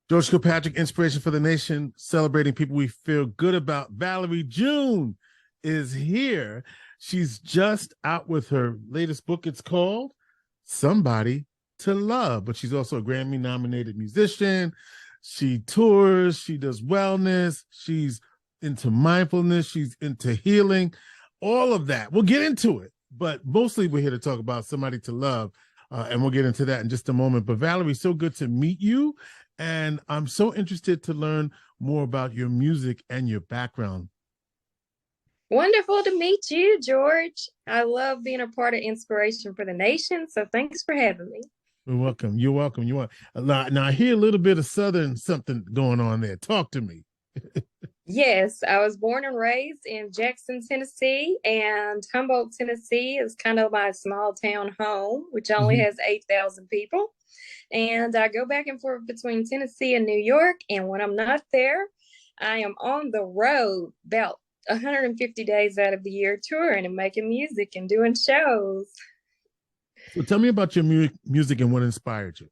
George Kilpatrick, Inspiration for the Nation, celebrating people we feel good about. Valerie June is here. She's just out with her latest book. It's called Somebody to Love, but she's also a Grammy-nominated musician. She tours, she does wellness, she's into mindfulness, she's into healing, all of that. We'll get into it, but mostly we're here to talk about Somebody to Love, and we'll get into that in just a moment. But Valerie, so good to meet you, and I'm so interested to learn more about your music and your background. Wonderful to meet you, George. I love being a part of Inspiration for the Nation, so thanks for having me. You're welcome. You're welcome. You want now? I hear a little bit of Southern something going on there. Talk to me. Yes, I was born and raised in Jackson, Tennessee, and Humboldt, Tennessee is kind of my small town home, which only has 8,000 people. And I go back and forth between Tennessee and New York. And when I'm not there, I am on the road about 150 days out of the year touring and making music and doing shows. So tell me about your music and what inspired you.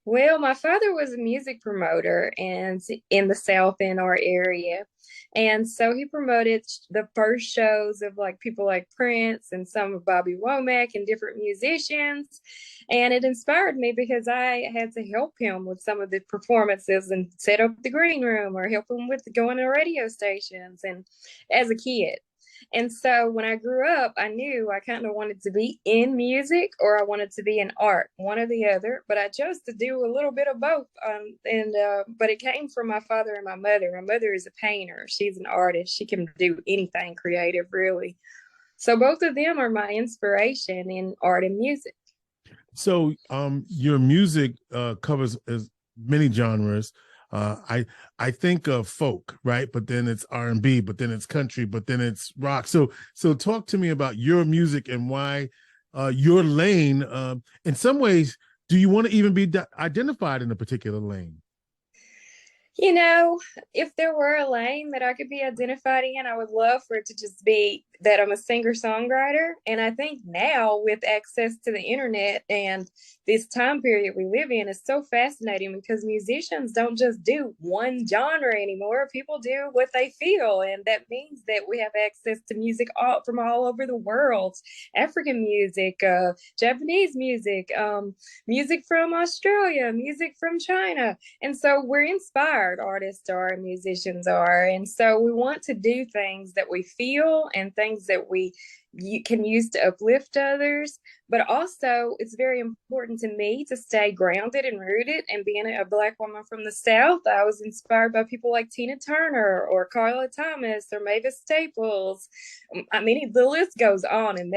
Well, my father was a music promoter and in the South in our area. And so he promoted the first shows of like people like Prince and some of Bobby Womack and different musicians. And it inspired me because I had to help him with some of the performances and set up the green room or help him with going to radio stations and as a kid. And so when I grew up, I knew I kind of wanted to be in music or I wanted to be in art, one or the other. But I chose to do a little bit of both. But it came from my father and my mother. My mother is a painter. She's an artist. She can do anything creative, really. So both of them are my inspiration in art and music. So your music covers as many genres. I think of folk, right? But then it's R&B, but then it's country, but then it's rock. So talk to me about your music and why your lane. In some ways, do you want to even be identified in a particular lane? You know, if there were a lane that I could be identified in, I would love for it to just be that I'm a singer-songwriter. And I think now with access to the internet and this time period we live in is so fascinating because musicians don't just do one genre anymore. People do what they feel. And that means that we have access to music from all over the world. African music, Japanese music, music from Australia, music from China. And so we're inspired, artists are and musicians are. And so we want to do things that we feel and things that you can use to uplift others. But also, it's very important to me to stay grounded and rooted. And being a Black woman from the South, I was inspired by people like Tina Turner or Carla Thomas or Mavis Staples. I mean, the list goes on in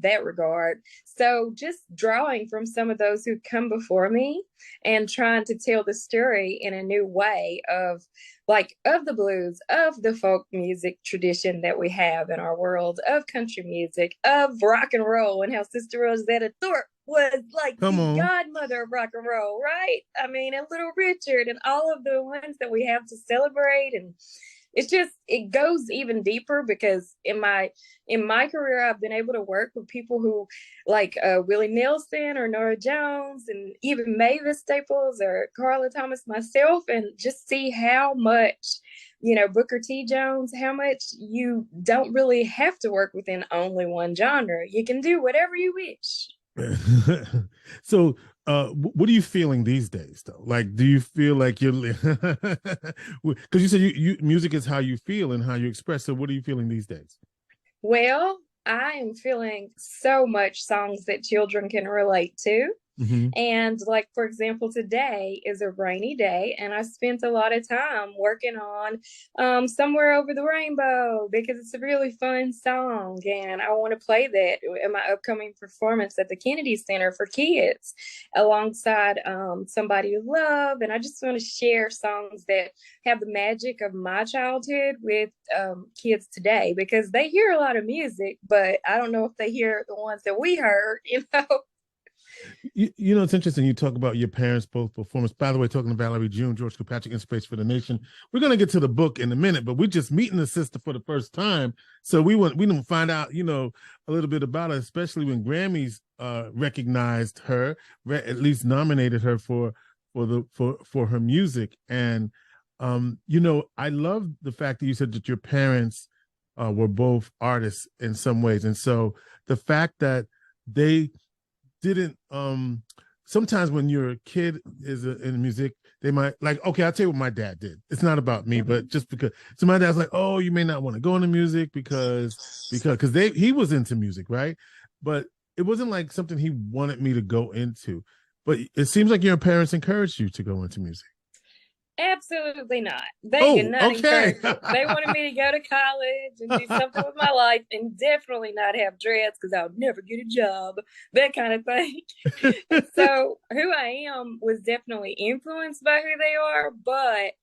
that regard. So just drawing from some of those who come before me and trying to tell the story in a new way of the blues, of the folk music tradition that we have in our world, of country music, of rock and roll, and how Sister Rosetta Thorpe was like the godmother of rock and roll, right? I mean, and Little Richard and all of the ones that we have to celebrate. And it goes even deeper because in my career, I've been able to work with people who like Willie Nelson or Nora Jones and even Mavis Staples or Carla Thomas myself, and just see how much, Booker T. Jones, how much you don't really have to work within only one genre. You can do whatever you wish. So what are you feeling these days though? Like, do you feel like you're because you said you music is how you feel and how you express, so what are you feeling these days? Well, I am feeling so much songs that children can relate to. Mm-hmm. And like, for example, today is a rainy day and I spent a lot of time working on Somewhere Over the Rainbow because it's a really fun song. And I want to play that in my upcoming performance at the Kennedy Center for kids alongside Somebody to Love. And I just want to share songs that have the magic of my childhood with kids today because they hear a lot of music, but I don't know if they hear the ones that we heard, You know, it's interesting. You talk about your parents' both performance. By the way, talking to Valerie June, George Kilpatrick, Inspiration for the Nation. We're going to get to the book in a minute, but we're just meeting the sister for the first time. So we didn't find out, a little bit about her, especially when Grammys recognized her, at least nominated her for for her music. And you know, I love the fact that you said that your parents were both artists in some ways, and so the fact that they didn't sometimes when you're a kid in music, they might like, okay, I'll tell you what my dad did. It's not about me, but just because, so my dad's like, oh, you may not want to go into music because he was into music, right? But it wasn't like something he wanted me to go into. But it seems like your parents encouraged you to go into music. Absolutely not. They did not okay. encourage it. They wanted me to go to college and do something with my life, and definitely not have dreads because I would never get a job, that kind of thing. So who I am was definitely influenced by who they are, but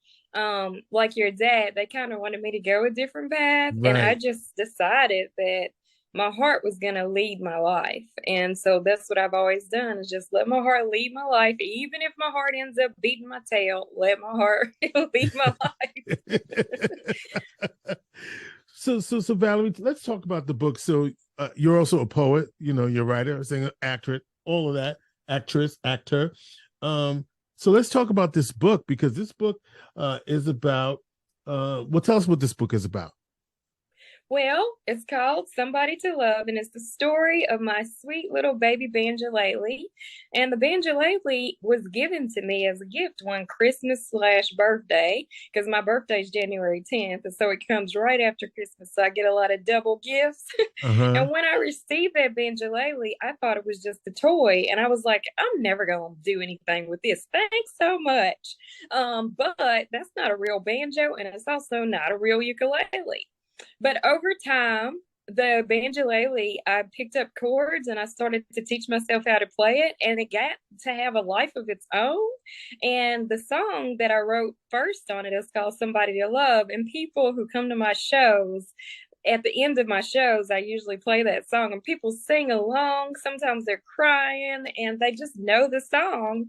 like your dad, they kind of wanted me to go a different path. Right. And I just decided that my heart was going to lead my life. And so that's what I've always done, is just let my heart lead my life. Even if my heart ends up beating my tail, let my heart lead my life. So Valerie, let's talk about the book. So you're also a poet, you know, you're a writer, a singer, actress, all of that, actress, actor. So let's talk about this book, because this book is about, well, tell us what this book is about. Well, it's called Somebody to Love, and it's the story of my sweet little baby banjolele. And the banjolele was given to me as a gift one Christmas/birthday, because my birthday is January 10th, and so it comes right after Christmas, so I get a lot of double gifts. And when I received that banjolele, I thought it was just a toy, and I was like, I'm never going to do anything with this. Thanks so much. But that's not a real banjo, and it's also not a real ukulele. But over time, the banjolele, I picked up chords and I started to teach myself how to play it, and it got to have a life of its own. And the song that I wrote first on it is called Somebody to Love. And people who come to my shows, at the end of my shows, I usually play that song and people sing along. Sometimes they're crying and they just know the song.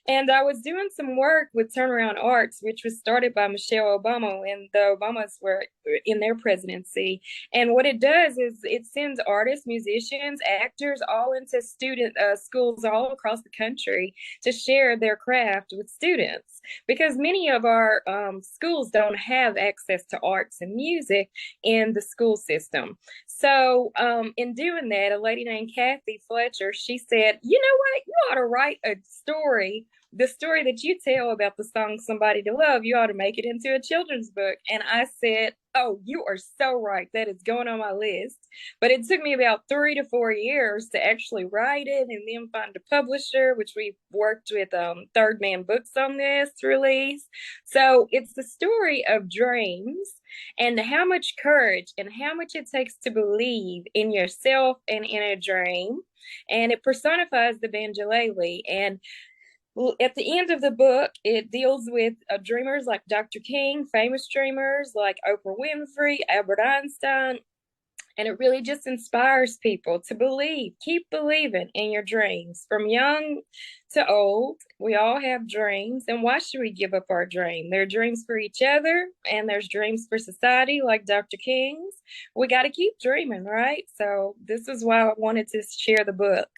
And I was doing some work with Turnaround Arts, which was started by Michelle Obama when the Obamas were in their presidency. And what it does is it sends artists, musicians, actors all into student schools all across the country to share their craft with students, because many of our schools don't have access to arts and music in the school system. So in doing that, a lady named Kathy Fletcher, she said, you know what, you ought to write a story. The story that you tell about the song Somebody to Love, you ought to make it into a children's book. And I said, oh, you are so right. That is going on my list. But it took me about 3 to 4 years to actually write it and then find a publisher, which we worked with Third Man Books on this release. So it's the story of dreams and how much courage and how much it takes to believe in yourself and in a dream. And it personifies the banjolele. And at the end of the book, it deals with dreamers like Dr. King, famous dreamers like Oprah Winfrey, Albert Einstein, and it really just inspires people to believe, keep believing in your dreams. From young to old, we all have dreams, and why should we give up our dream? There are dreams for each other, and there's dreams for society like Dr. King's. We got to keep dreaming, right? So this is why I wanted to share the book.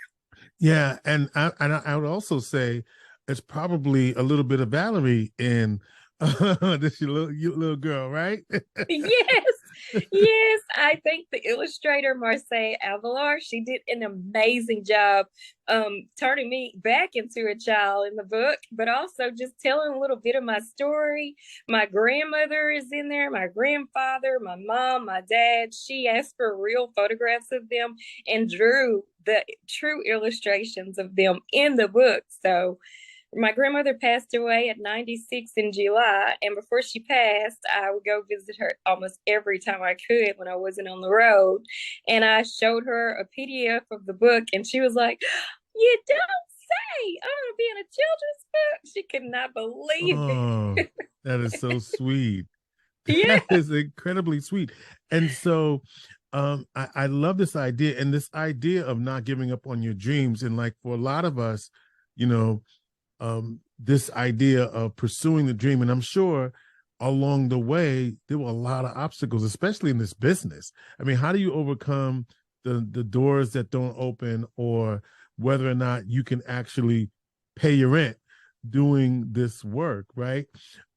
Yeah, and I would also say it's probably a little bit of Valerie in this little girl, right? Yes. I think the illustrator Marseille Avalar, she did an amazing job turning me back into a child in the book, but also just telling a little bit of my story. My grandmother is in there, my grandfather, my mom, my dad. She asked for real photographs of them and drew the true illustrations of them in the book. So my grandmother passed away at 96 in July, and before she passed, I would go visit her almost every time I could when I wasn't on the road. And I showed her a PDF of the book, and she was like, you don't say, I'm going to be in a children's book. She could not believe it. That is so sweet. Yeah. That is incredibly sweet. And so I love this idea, and this idea of not giving up on your dreams. And like for a lot of us, you know, this idea of pursuing the dream. And I'm sure along the way, there were a lot of obstacles, especially in this business. I mean, how do you overcome the doors that don't open, or whether or not you can actually pay your rent doing this work, right?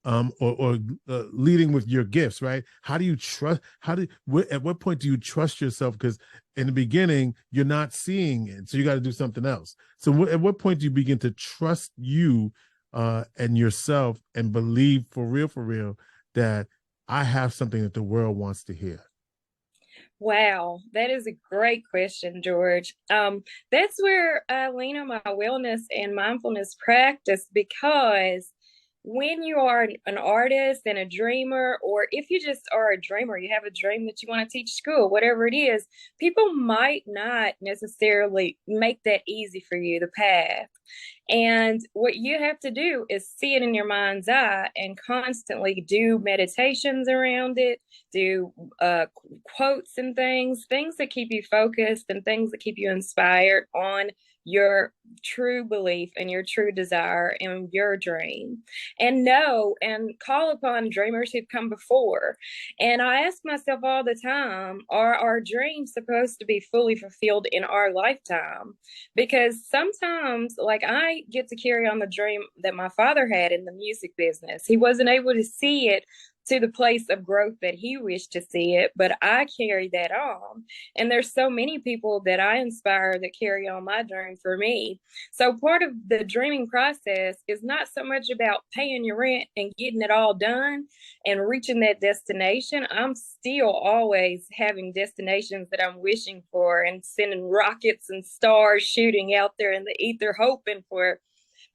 Or leading with your gifts, right? How do you trust? At what point do you trust yourself? Because in the beginning, you're not seeing it, so you got to do something else. So at what point do you begin to trust you and yourself and believe for real, that I have something that the world wants to hear? Wow, that is a great question, George. That's where I lean on my wellness and mindfulness practice, because when you are an artist and a dreamer, or if you just are a dreamer, you have a dream that you want to teach school, whatever it is, people might not necessarily make that easy for you, the path. And what you have to do is see it in your mind's eye and constantly do meditations around it, do quotes and things that keep you focused and things that keep you inspired on your true belief and your true desire and your dream. And know and call upon dreamers who've come before. And I ask myself all the time, are our dreams supposed to be fully fulfilled in our lifetime? Because sometimes, like, I get to carry on the dream that my father had in the music business. He wasn't able to see it to the place of growth that he wished to see it, but I carry that on. And there's so many people that I inspire that carry on my dream for me. So part of the dreaming process is not so much about paying your rent and getting it all done and reaching that destination. I'm still always having destinations that I'm wishing for and sending rockets and stars shooting out there in the ether, hoping for.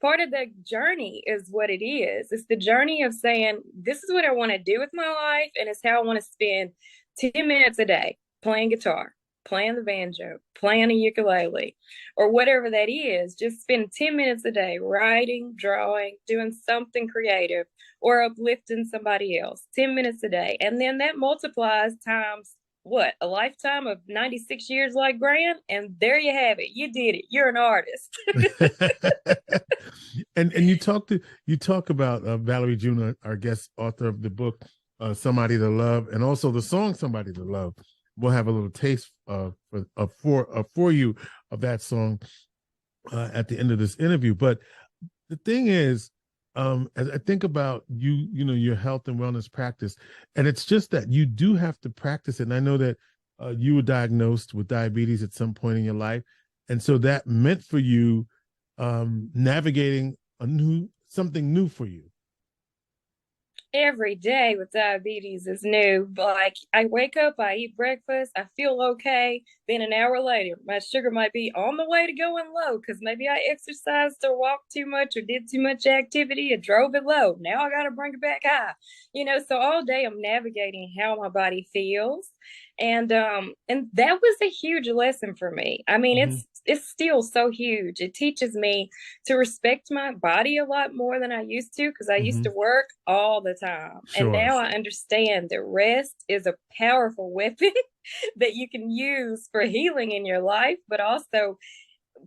Part of the journey is what it is. It's the journey of saying, this is what I want to do with my life, and it's how I want to spend 10 minutes a day playing guitar, playing the banjo, playing a ukulele, or whatever that is. Just spend 10 minutes a day writing, drawing, doing something creative, or uplifting somebody else. 10 minutes a day. And then that multiplies times what, a lifetime of 96 years like Grant, and there you have it. You did it. You're an artist. and you talk about Valerie June, our guest author of the book Somebody to Love, and also the song Somebody to Love. We'll have a little taste for you of that song at the end of this interview. But the thing is, as I think about your health and wellness practice, and it's just that you do have to practice it. And I know that you were diagnosed with diabetes at some point in your life, and so that meant for you navigating something new for you. Every day with diabetes is new. Like, I wake up, I eat breakfast, I feel okay. Then an hour later, my sugar might be on the way to going low because maybe I exercised or walked too much or did too much activity and drove it low. Now I got to bring it back high. So all day I'm navigating how my body feels. And that was a huge lesson for me. I mean, it's still so huge. It teaches me to respect my body a lot more than I used to, because I used to work all the time. Sure. And now I understand that rest is a powerful weapon that you can use for healing in your life, but also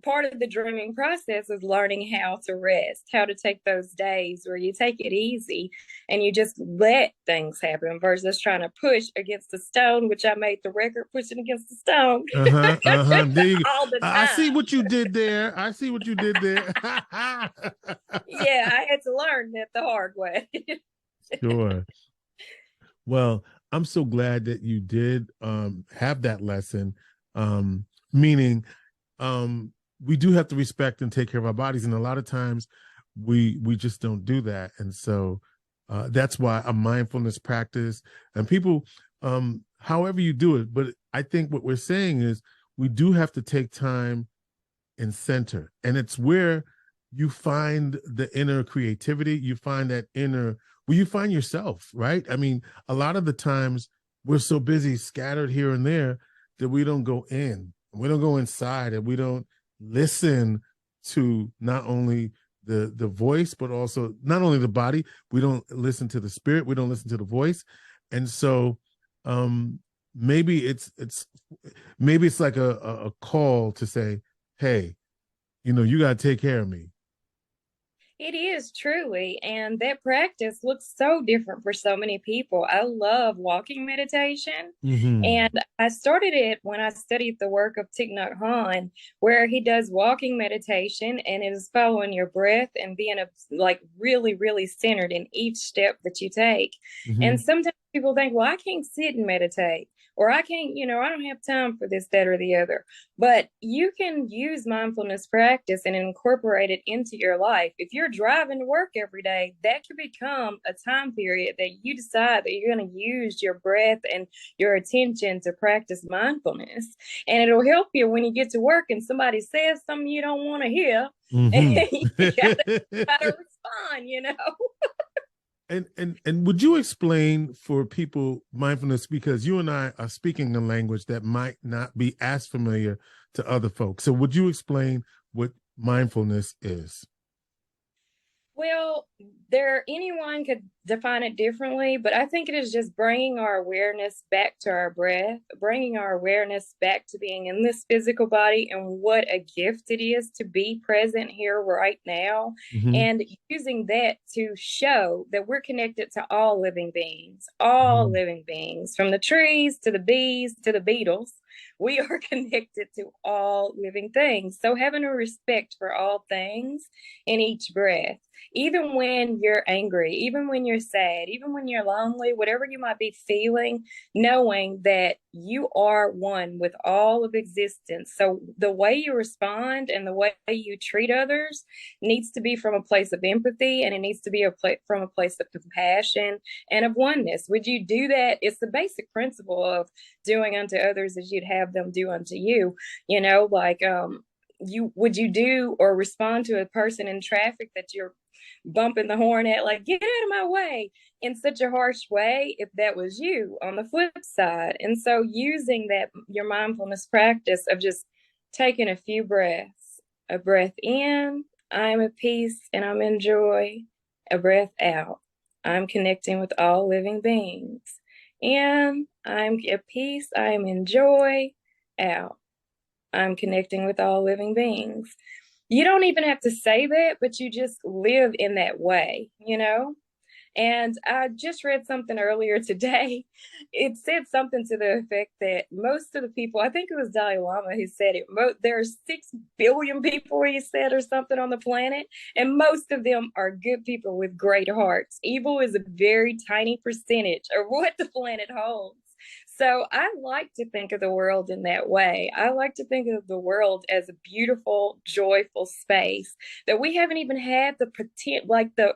part of the dreaming process is learning how to rest, how to take those days where you take it easy and you just let things happen versus trying to push against the stone, which I made the record pushing against the stone. All the time. I see what you did there. Yeah, I had to learn that the hard way. Sure. Well, I'm so glad that you did have that lesson, meaning we do have to respect and take care of our bodies, and a lot of times we just don't do that. And so that's why a mindfulness practice, and people, however you do it, but I think what we're saying is we do have to take time and center, and it's where you find the inner creativity, you find that inner, where you find yourself, right? I mean, a lot of the times we're so busy, scattered here and there, that we don't go in, we don't go inside, and we don't listen to not only the voice, but also not only the body. We don't listen to the spirit, we don't listen to the voice. And so maybe it's like a call to say, hey, you got to take care of me. It is truly, and that practice looks so different for so many people. I love walking meditation, Mm-hmm. and I started it when I studied the work of Thich Nhat Hanh, where he does walking meditation and it is following your breath and being like really, really centered in each step that you take. Mm-hmm. And sometimes people think, well, I can't sit and meditate, or I can't, I don't have time for this, that, or the other. But you can use mindfulness practice and incorporate it into your life. If you're driving to work every day, that could become a time period that you decide that you're going to use your breath and your attention to practice mindfulness. And it'll help you when you get to work and somebody says something you don't want to hear. And Mm-hmm. you gotta respond. And would you explain for people mindfulness, because you and I are speaking a language that might not be as familiar to other folks. So would you explain what mindfulness is? Well, anyone could define it differently, but I think it is just bringing our awareness back to our breath, bringing our awareness back to being in this physical body and what a gift it is to be present here right now, Mm-hmm. and using that to show that we're connected to all Mm-hmm. living beings, from the trees to the bees to the beetles. We are connected to all living things. So having a respect for all things in each breath, even when you're angry, even when you're sad, even when you're lonely, whatever you might be feeling, knowing that you are one with all of existence. So the way you respond and the way you treat others needs to be from a place of empathy, and it needs to be from a place of compassion and of oneness. Would you do that? It's the basic principle of doing unto others as you'd have them do unto you. Like would you do or respond to a person in traffic that you're bumping the horn at, like, get out of my way, in such a harsh way, if that was you on the flip side? And so using that, your mindfulness practice of just taking a few breaths, a breath in, I'm at peace and I'm in joy, a breath out, I'm connecting with all living beings, and I'm at peace, I'm in joy, out, I'm connecting with all living beings. You don't even have to say that, but you just live in that way. And I just read something earlier today. It said something to the effect that most of the people, I think it was Dalai Lama who said it, there are 6 billion people, he said, or something on the planet, and most of them are good people with great hearts. Evil is a very tiny percentage of what the planet holds. So I like to think of the world in that way. I like to think of the world as a beautiful, joyful space that we haven't even had the potential, like the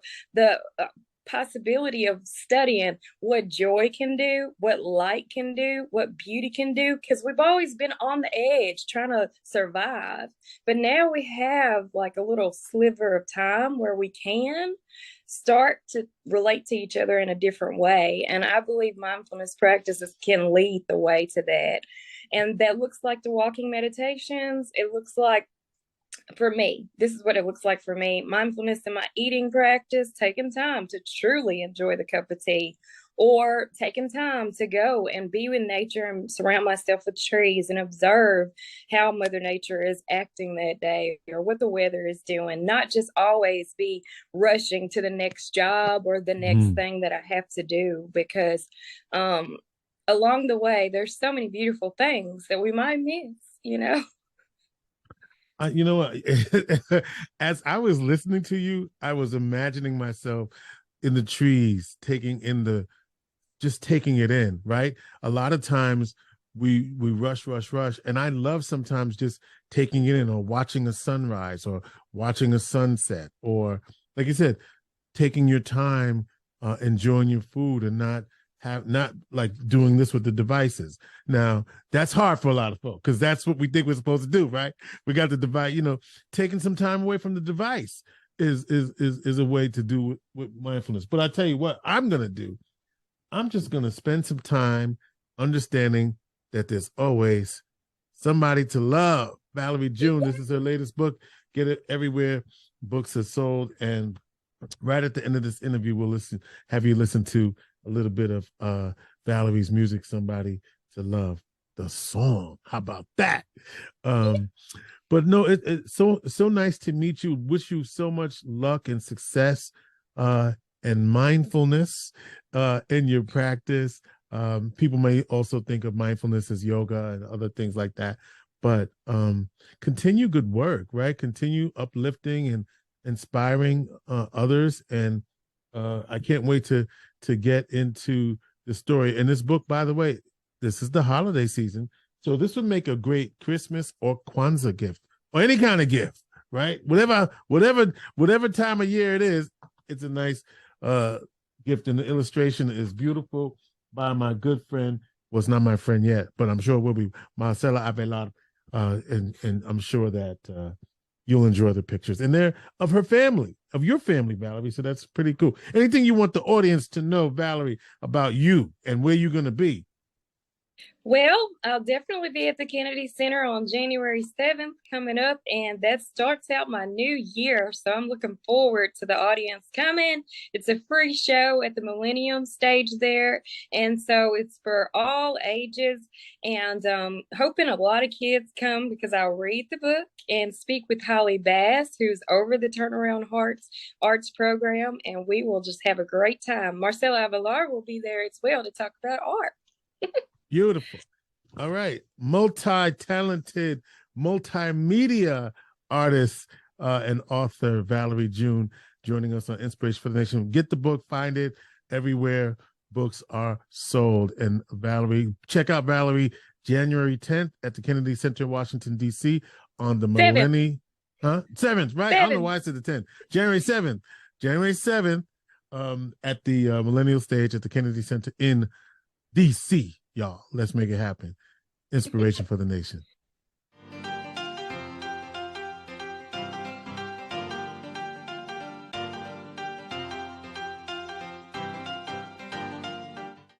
possibility of studying what joy can do, what light can do, what beauty can do, because we've always been on the edge trying to survive. But now we have like a little sliver of time where we can start to relate to each other in a different way. And I believe mindfulness practices can lead the way to that. And that looks like the walking meditations. It looks like, for me, this is what it looks like for me: mindfulness in my eating practice, taking time to truly enjoy the cup of tea, or taking time to go and be with nature and surround myself with trees and observe how Mother Nature is acting that day or what the weather is doing, not just always be rushing to the next job or the next Mm-hmm. thing that I have to do, because along the way, there's so many beautiful things that we might miss. You know what? As I was listening to you, I was imagining myself in the trees, just taking it in. Right. A lot of times we rush, and I love sometimes just taking it in, or watching a sunrise, or watching a sunset, or, like you said, taking your time, enjoying your food, and not like doing this with the devices. Now that's hard for a lot of folks because that's what we think we're supposed to do, right? We got the device, taking some time away from the device is a way to do with mindfulness. But I tell you what, I'm gonna do. I'm just gonna spend some time understanding that there's always somebody to love. Valerie June, this is her latest book. Get it everywhere books are sold. And right at the end of this interview, we'll have you listen to a little bit of Valerie's music, Somebody to Love, the song. How about that? Um, But no, it's so nice to meet you. Wish you so much luck and success and mindfulness in your practice. People may also think of mindfulness as yoga and other things like that, but continue good work, right? Continue uplifting and inspiring others. And I can't wait to get into the story. And this book, by the way, this is the holiday season. So this would make a great Christmas or Kwanzaa gift or any kind of gift, right? Whatever time of year it is, it's a nice gift. And the illustration is beautiful by my good friend. Well, it's not my friend yet, but I'm sure it will be Marcela Avelar. And I'm sure that you'll enjoy the pictures. And they're of her family, of your family, Valerie. So that's pretty cool. Anything you want the audience to know, Valerie, about you and where you're going to be? Well, I'll definitely be at the Kennedy Center on January 7th coming up, and that starts out my new year. So I'm looking forward to the audience coming. It's a free show at the Millennium stage there. And so it's for all ages, and hoping a lot of kids come because I'll read the book and speak with Holly Bass, who's over the Turnaround Hearts Arts program, and we will just have a great time. Marcela Avalar will be there as well to talk about art. Beautiful. All right. Multi-talented, multimedia artist and author Valerie June joining us on Inspiration for the Nation. Get the book, find it everywhere books are sold. And Valerie, check out Valerie January 10th at the Kennedy Center in Washington, D.C. on the Millennium. 7th, right? 7th. I don't know why I said the 10th. January 7th. January 7th at the Millennial Stage at the Kennedy Center in D.C. Y'all, let's make it happen. Inspiration for the Nation.